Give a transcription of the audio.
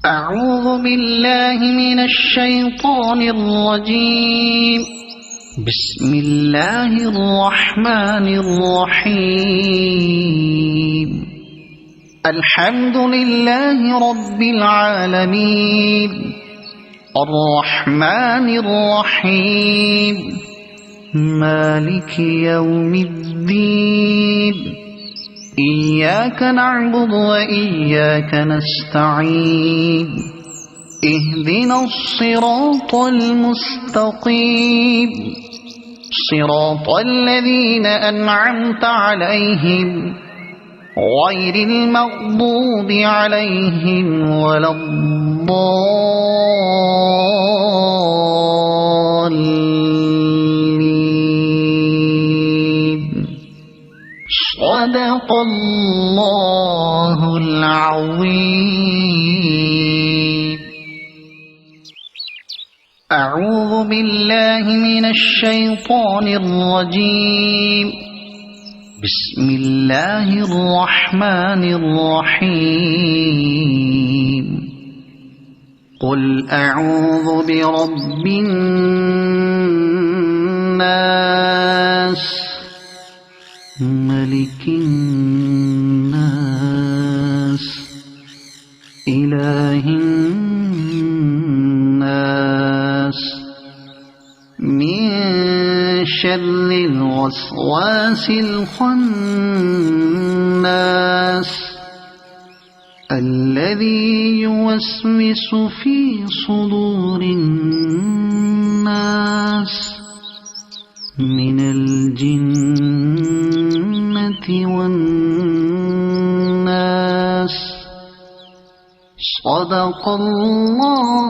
أعوذ بالله من الشيطان الرجيم. بسم الله الرحمن الرحيم. الحمد لله رب العالمين، الرحمن الرحيم، مالك يوم الدين. إياك نعبد وإياك نستعين. اهدنا الصراط المستقيم، صراط الذين أنعمت عليهم غير المغضوب عليهم ولا الضالين. صدق الله العظيم. أعوذ بالله من الشيطان الرجيم. بسم الله الرحمن الرحيم. قل أعوذ برب الناس، ملك الناس، إله الناس، من شر الوسواس الخناس، الذي يوسوس في صدور الناس من الجنة والناس. صدق الله